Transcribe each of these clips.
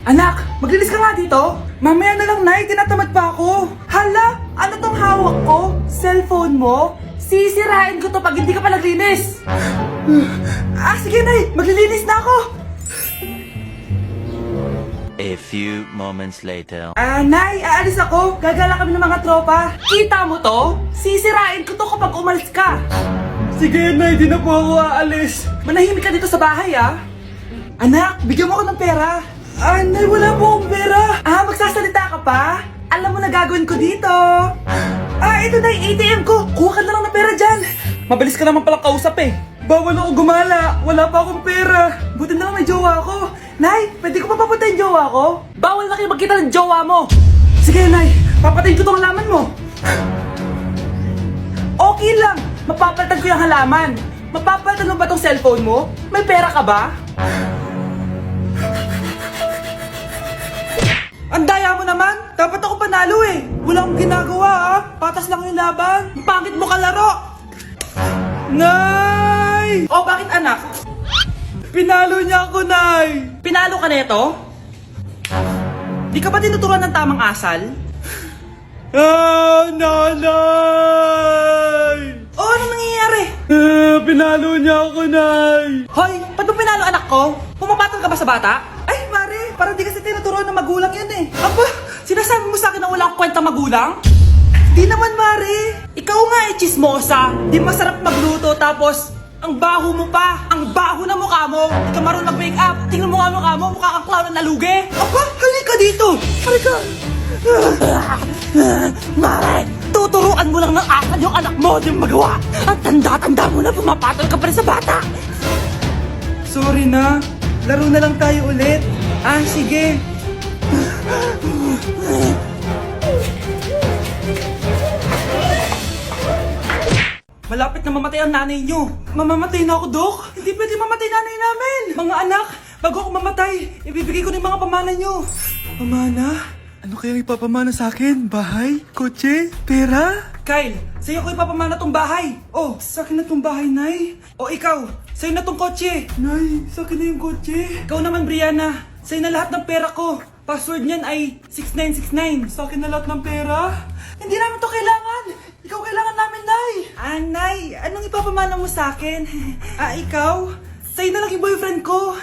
Anak, maglinis ka nga dito. Mamaya na lang, Nay. Tinatamad pa ako. Hala, ano tong hawak ko? Cellphone mo? Sisirain ko to pag hindi ka pa naglinis. Sige, Nay. Maglilinis na ako. A few moments later. Nay, aalis ako. Gagala kami ng mga tropa. Kita mo to? Sisirain ko to kapag umalis ka. Sige, Nay. Di na po ako aalis. Manahimik ka dito sa bahay, Anak, bigyan mo ako ng pera. Nay, wala po akong pera. Magsasalita ka pa? Alam mo na gagawin ko dito. Ito na yung ATM ko. Kuha ka na lang ng pera dyan. Mabilis ka naman palang kausap eh. Bawal ako gumala. Wala pa akong pera. Buti na lang may jowa ako. Nay, pwede ko pa papatayin jowa ko? Bawal na kayo magkita ng jowa mo. Sige, Nay. Papatayin ko tong halaman mo. Okay lang. Mapapalitan ko yung halaman. Mapapalitan mo ba tong cellphone mo? May pera ka ba? Ang daya mo naman! Dapat ako panalo eh! Wala akong ginagawa Patas lang yung laban! Ang pangit mo kalaro! Nay! Bakit anak? Pinalo niya ako, Nay! Pinalo ka neto? Di ka ba tinuturuan ng tamang asal? Nanay! Ano nangyayari? Pinalo niya ako, Nay! Hoy! Ba't mo pinalo anak ko? Pumapatol ka ba sa bata? Ay, Mare! Parang di kasi tinuturuan ng magulang yan eh. Aba! Sinasabi mo sa akin na wala akong kwenta magulang? Di naman, Mare! Ikaw nga chismosa! Di masarap magluto tapos ang baho mo pa! Ang baho na mukha mo! Di ka marunong mag-make up! Tingnan mo nga mukha mo! Mukha kang clown na nalugi! Aba! Halika dito! Halika! Mare! Tuturuan mo lang ng asal yung anak mo! Di mo magawa! Ang tanda-tanda mo na pumapatol ka pa rin sa bata! Sorry na. Laro na lang tayo ulit. Sige. Malapit na mamatay ang nanay nyo. Mamamatay na ako, Dok. Hindi pwede mamatay nanay namin. Mga anak, bago ako mamatay, ibibigay ko na yung mga pamana nyo. Pamana? Ano kayang ipapamana sa akin? Bahay? Kotse? Pera? Kyle, sa'yo ko ipapamana tong bahay. Sa akin na tong bahay, Nay. Ikaw, sa'yo na tong kotse. Nay, sa akin na yung kotse. Ikaw naman, Brianna, sa'yo na lahat ng pera ko. Password niyan ay 6969. Sa akin na lahat ng pera? Hindi namin to kailangan. Ikaw kailangan namin, Nay. Nay, anong ipapamana mo sa akin? Ikaw? Sa'yo na lang yung boyfriend ko.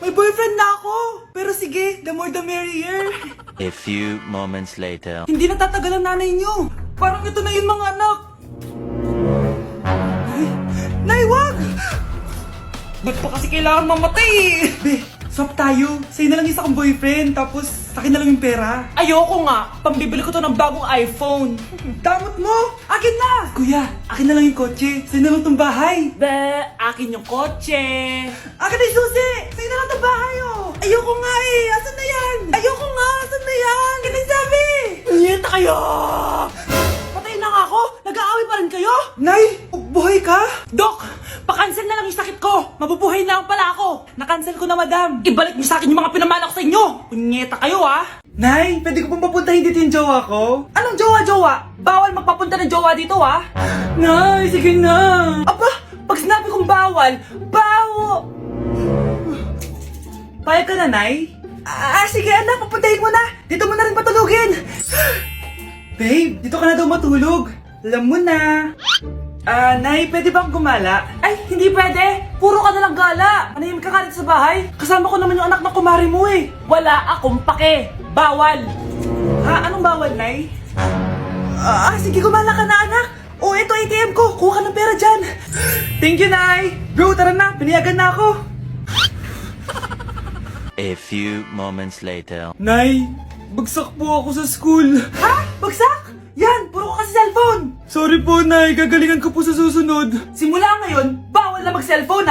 May boyfriend na ako! Pero sige, the more the merrier. A few moments later. Hindi na tatagal ang nanay nyo. Parang ito na yun, mga anak. Nay, wag! Ba't pa kasi kailangan mamatay Be, swap tayo. Sa'yo na lang isa kong boyfriend, tapos akin na lang yung pera. Ayoko nga. Pambibili ko to ng bagong iPhone. Damot mo! Akin na! Kuya, akin na lang yung kotse. Sa'yo na lang tong bahay. Akin yung kotse. Akin na yung susi! Sa'yo na lang tong bahay, Ayoko nga Asan na yan? Ayoko nga! Asan na yan? Kinasabi! Niyeta kayo! Patay na nga ako! Nag-aaway pa rin kayo? Nay! Buhay ka? Dok! Pa-cancel na lang yung sakit ko! Mabubuhay na lang pala ako! Na-cancel ko na, madam! Ibalik niyo sa akin yung mga pinamana ko sa inyo! Punyeta kayo, Nay, pwede ko pong papuntahin dito yung jowa ko? Anong jowa-jowa? Bawal magpapunta ng jowa dito, Nay, sige na! Aba! Pag sinabi kong bawal, bawo! Payag ka na, Nay? Sige anak, papuntahin mo na! Dito mo na rin patulugin! Babe, dito ka na daw matulog. Alam mo na. Nay, pwede bang gumala? Ay, hindi pwede. Puro ka na lang gala. Manahimik ka nga dito sa bahay. Kasama ko naman yung anak ng kumari mo Wala akong pake. Bawal. Anong bawal, Nay? Sige, gumala ka na, anak. Ito ATM ko. Kuha ka ng pera dyan. Thank you, Nay. Bro, tara na. Pinayagan na ako. A few moments later. Nay, bagsak po ako sa school. Bagsak? Yan, puro ka kasi cellphone. Sorry po, Nay. Gagalingan ko po sa susunod. Simula ngayon, bawal na mag-cellphone,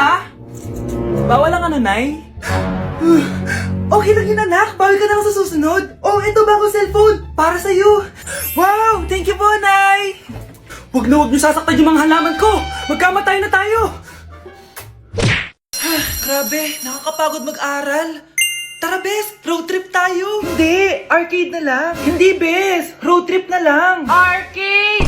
Bawal lang Nay? Okay lang yun, anak. Bawal ka na lang sa susunod. Ito bagong cellphone. Para sa'yo. Wow, thank you po, Nay. Huwag niyo sasaktan yung mga halaman ko. Magkamatay na tayo. Grabe, nakakapagod mag-aral. Tara, Bes, road trip tayo. Hindi, arcade na lang. Hindi, Bes, road trip na lang. Arcade!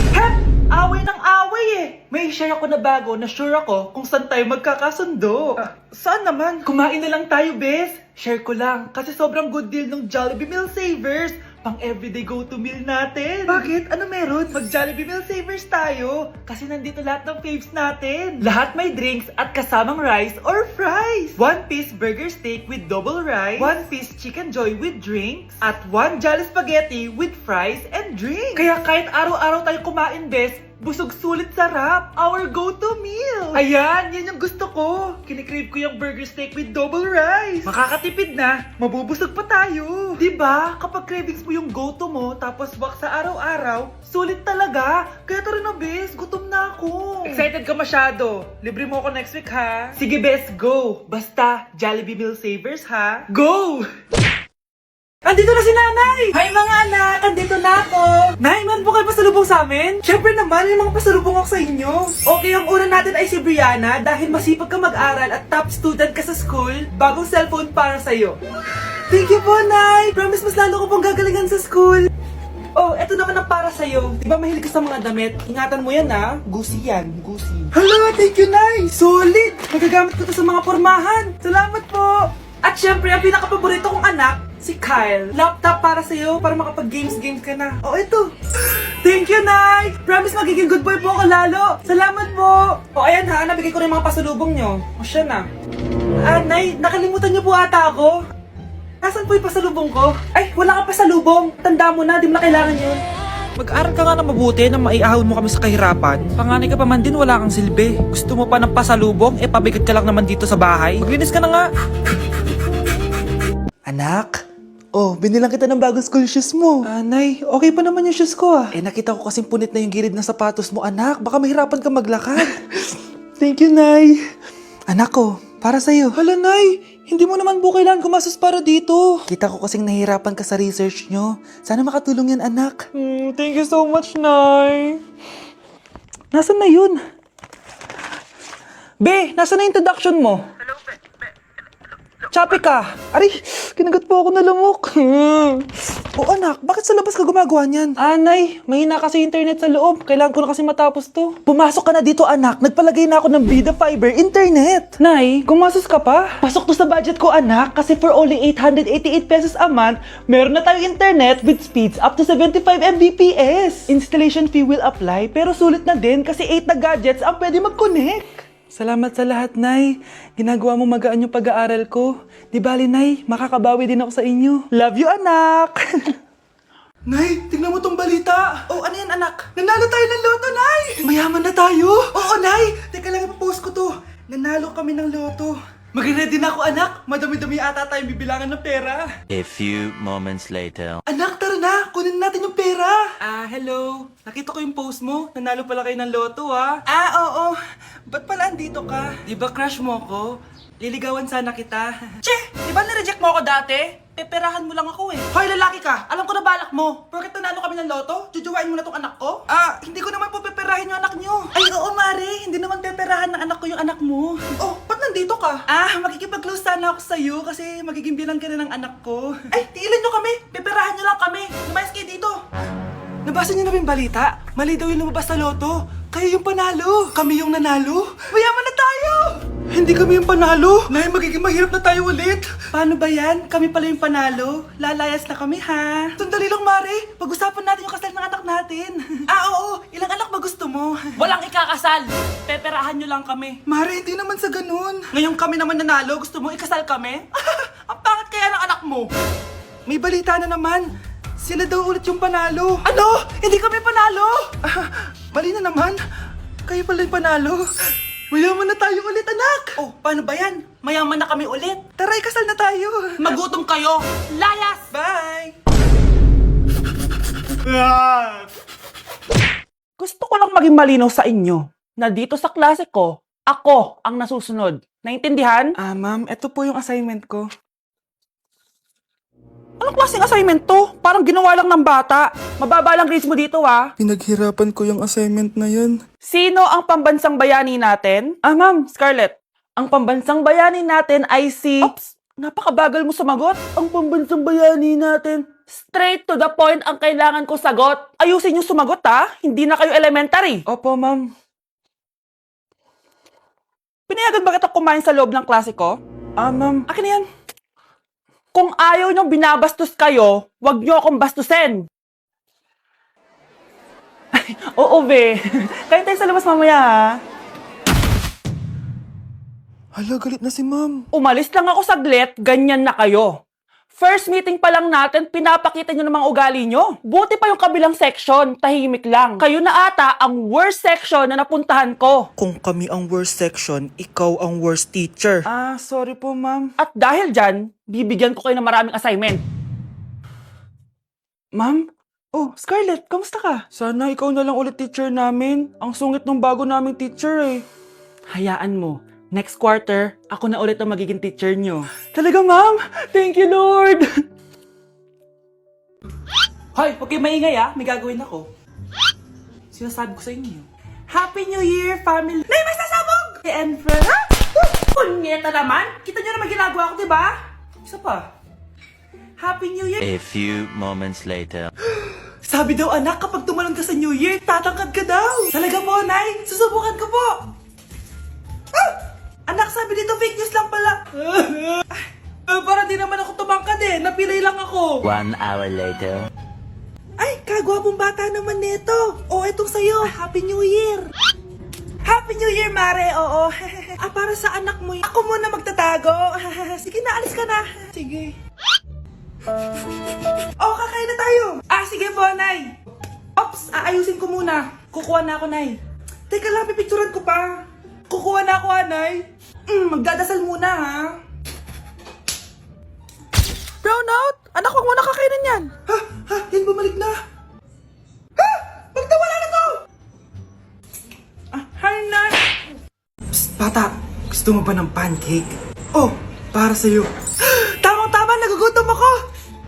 Away ng away may share ako na bago na sure ako kung saan tayo magkakasundo. Saan naman? Kumain na lang tayo, bes. Share ko lang kasi sobrang good deal ng Jollibee Meal Savers. Pang everyday go-to meal natin. Bakit? Ano meron? Mag Jollibee Meal Savers tayo. Kasi nandito lahat ng faves natin. Lahat may drinks at kasamang rice or fries. 1-piece burger steak with double rice. 1-piece chicken joy with drinks. At 1 Jolly Spaghetti with fries and drinks. Kaya kahit araw-araw tayo kumain, bes, busog sulit sarap. Our go-to meal. Ayan, yan yung gusto ko. Kinikrave ko yung burger steak with double rice. Makakatipid na, mabubusog pa tayo. Diba? Kapag cravings mo yung go-to mo, tapos wak sa araw-araw, sulit talaga. Kaya tara na, bes. Gutom na ako. Excited ka masyado. Libre mo ako next week, ha? Sige, bes, go. Basta, Jollibee Meal Savers, ha? Go! Andito na si Nanay! Hi mga anak! Andito na ako! Nay, meron po kayo pasalubong sa amin? Siyempre naman, may mga pasalubong ako sa inyo. Okay, ang una natin ay si Brianna dahil masipag ka mag-aral at top student ka sa school, bagong cellphone para sa'yo. Thank you po, Nay! Promise mas lalo ko pong gagalingan sa school. Oh, eto naman ang para sa'yo. Di ba mahilig ka sa mga damit? Ingatan mo yan, ha? Gucci yan, Gucci. Hala, thank you, Nay! Solid! Magagamit ko to sa mga pormahan. Salamat po! At syempre, ang pinaka-paborito kong anak, si Kyle. Laptop para sa'yo, para makapag-games ka na. Oh, ito. Thank you, Nay! Promise magiging good boy po ako lalo. Salamat po. O, ayan ha, nabigay ko rin mga pasalubong nyo. O, siya na. Nay, nakalimutan niyo po ata ako. Nasaan po yung pasalubong ko? Ay, wala kang pasalubong. Tanda mo na, di mo na kailangan yun. Mag-aral ka nga na mabuti na maiahon mo kami sa kahirapan. Panganay ka pa man din, wala kang silbi. Gusto mo pa ng pasalubong? Eh, pabigat ka lang naman dito sa bahay. Maglinis ka na nga. Anak? Oh, binilang kita ng bagong school shoes mo. Nay, okay pa naman yung shoes ko ah. Eh, nakita ko kasing punit na yung gilid ng sapatos mo, anak. Baka mahirapan ka maglakad. Thank you, Nay. Anak ko, para sa'yo. Hala, Nay. Hindi mo naman po kailangan gumastos para dito. Kita ko kasing nahihirapan ka sa research nyo. Sana makatulong yan, anak. Thank you so much, Nay. Nasaan na yun? Be, nasaan na yung introduction mo? Chapi ka! Aray, kinagat po ako na lamok. O anak, bakit sa labas ka gumagawa niyan? Nay, mahina kasi internet sa loob. Kailangan ko na kasi matapos to. Pumasok ka na dito anak, nagpalagay na ako ng Bida Fiber Internet. Nay, gumasos ka pa? Pasok to sa budget ko anak, kasi for only 888 pesos a month, meron na tayong internet with speeds up to 75 Mbps. Installation fee will apply, pero sulit na din kasi 8 na gadgets ang pwede mag-connect. Salamat sa lahat, Nay. Ginagawa mo magaan yung pag-aaral ko. Di bali, Nay, makakabawi din ako sa inyo. Love you, anak! Nay, tingnan mo tong balita. Oh, ano yan, anak? Nanalo tayo ng loto, Nay! Mayaman na tayo? Oo, Nay! Teka lang, ipapost ko to. Nanalo kami ng loto. Mag-ready na ako, anak. Madami-dami ata tayong bibilangan ng pera. A few moments later. Anak, tara na! Kunin natin yung pera! Hello. Nakita ko yung post mo. Nanalo pala kayo ng loto, ha? Oo. Ba't pala andito ka? Di ba crush mo ko? Liligawan sana kita. Che! Di ba nireject mo ako dati? Peperahan mo lang ako eh. Hoy, lalaki ka! Alam ko na balak mo. Porket nanalo kami ng loto, jujuwain mo na tong anak ko? Hindi ko naman po peperahin yung anak nyo. Ay, oo, Mare. Hindi naman peperahan ng anak ko yung anak mo. Oh, ba't nandito ka? Makikipag-close sana ako sa'yo kasi magiging bilang ka na ng anak ko. Ay, tiilan nyo kami. Peperahan nyo lang kami. Lumayas kayo dito. Nabasa niyo na ba yung balita? Mali daw yung lumabas sa loto. Kayo yung panalo. Kami yung nanalo. Mayaman na tayo! Hindi kami yung panalo. Nay, magiging mahirap na tayo ulit. Paano ba yan? Kami pala yung panalo. Lalayas na kami, ha? Sandali lang, Mare. Pag-usapan natin yung kasal ng anak natin. Oo. Ilang anak ba gusto mo? Walang ikakasal. Peperahan nyo lang kami. Mare, hindi naman sa ganun. Ngayong kami naman nanalo, gusto mo ikasal kami? Ang pangit kaya ng anak mo. May balita na naman. Sila daw ulit yung panalo. Ano? Hindi kami panalo! Mali na naman. Kayo pala yung panalo. Mayaman na tayo ulit, anak! Oh, paano ba yan? Mayaman na kami ulit. Tara, ikasal na tayo. Magutom kayo. Layas! Bye! Gusto ko lang maging malinaw sa inyo na dito sa klase ko, ako ang nasusunod. Naintindihan? Ma'am, ito po yung assignment ko. Anong klaseng assignment to? Parang ginawa lang ng bata. Mababa lang grades mo dito, ha? Pinaghirapan ko yung assignment na yan. Sino ang pambansang bayani natin? Ma'am, Scarlett. Ang pambansang bayani natin ay si... Oops! Napakabagal mo sumagot. Ang pambansang bayani natin. Straight to the point ang kailangan ko sagot. Ayusin yung sumagot, ha? Hindi na kayo elementary. Opo, ma'am. Pinayagan ba kita kumain sa loob ng klase ko? Ma'am. Akin na yan. Kung ayaw niyong binabastos kayo, wag niyo akong bastusin. Ay, oo, be. Kain tayo sa labas mamaya, ha? Hala, galit na si ma'am. Umalis lang ako saglit, ganyan na kayo. First meeting pa lang natin, pinapakita nyo ng mga ugali nyo. Buti pa yung kabilang section, tahimik lang. Kayo na ata ang worst section na napuntahan ko. Kung kami ang worst section, ikaw ang worst teacher. Sorry po ma'am. At dahil dyan, bibigyan ko kayo ng maraming assignment. Ma'am? Oh, Scarlett, kamusta ka? Sana ikaw na lang ulit teacher namin. Ang sungit ng bago naming teacher eh. Hayaan mo, next quarter, ako na ulit ang magiging teacher nyo. Talaga, ma'am? Thank you, Lord! Hoy, huwag kayo maingay ah. May gagawin ako. Sinasabi ko sa inyo. Happy New Year, family! Nay, may sasabog! And friend, ha? Punyeta naman! Kita nyo naman ginagawa ko, diba? Isa pa. Happy New Year! A few moments later. Sabi daw anak, kapag tumalon ka sa New Year, tatangkad ka daw. Talaga po, Nay? Susubukan ko po. Ah! Anak, sabi dito fake news lang pala. Para di naman ako tumangkad eh. Napilay lang ako. 1 hour later. Ay, kagwapong bata naman nito. O, etong sa'yo. Happy New Year. Happy New Year, Mare. Oo. Para sa anak mo. Ako muna magtatago. Sige na, alis ka na. Sige. Kakain na tayo. Sige po, Nay. Ops, aayusin ko muna. Kukuha na ako, Nay. Teka lang, pipicturan ko pa. Kukuha na ako, Nay. Magdadasal muna, ha? Brownout! Anak, wag mo na kakainin yan. Yan bumalik na. Magtawala na to! Hi, Nay. Psst, bata. Gusto mo ba ng pancake? Oh, para sa'yo. Tamang-tama, nagugutom ako.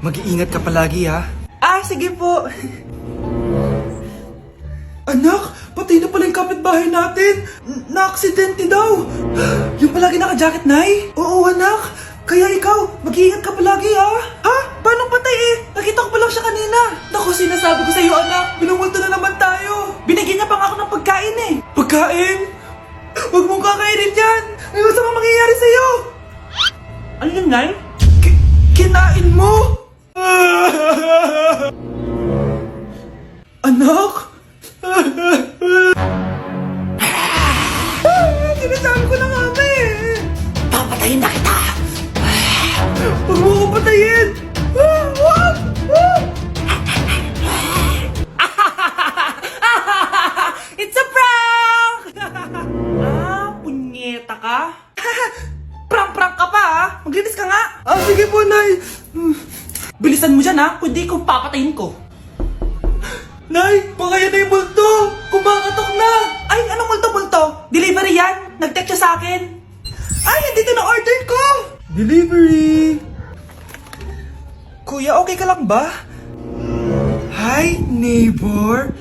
Mag-iingat ka palagi, ha? Sige po. Anak, patay na pala yung kapitbahay natin. Na-aksidente daw. Yung palagi naka-jacket, Nay? Oo, anak. Kaya ikaw, mag-iingat ka palagi, ha? Paano patay eh? Nakita ko pa lang siya kanina. Naku, sinasabi ko sa'yo, anak. Binumulto na naman tayo. Binigyan niya pa nga ako ng pagkain eh. Pagkain? Huwag mong kakainin yan. May masamang mangyayari sa'yo. Ano yun, Nay? Kinain mo? Anak? Sinasabi ko na nga ba eh. Papatayin na kita. Huwag mo ko patayin. Huwag! It's a prank! Punyeta ka? Prank-prank ka pa ha? Maglinis ka nga. Sige po, Nay. Bilisan mo dyan ha, kundi kung papatayin ko. Nay, pakaya na yung multo! Kumakatok na! Ay, anong multo-multo? Delivery yan? Nag-text siya sa akin. Ay, nandito na order ko! Delivery! Kuya, okay ka lang ba? Hi, neighbor.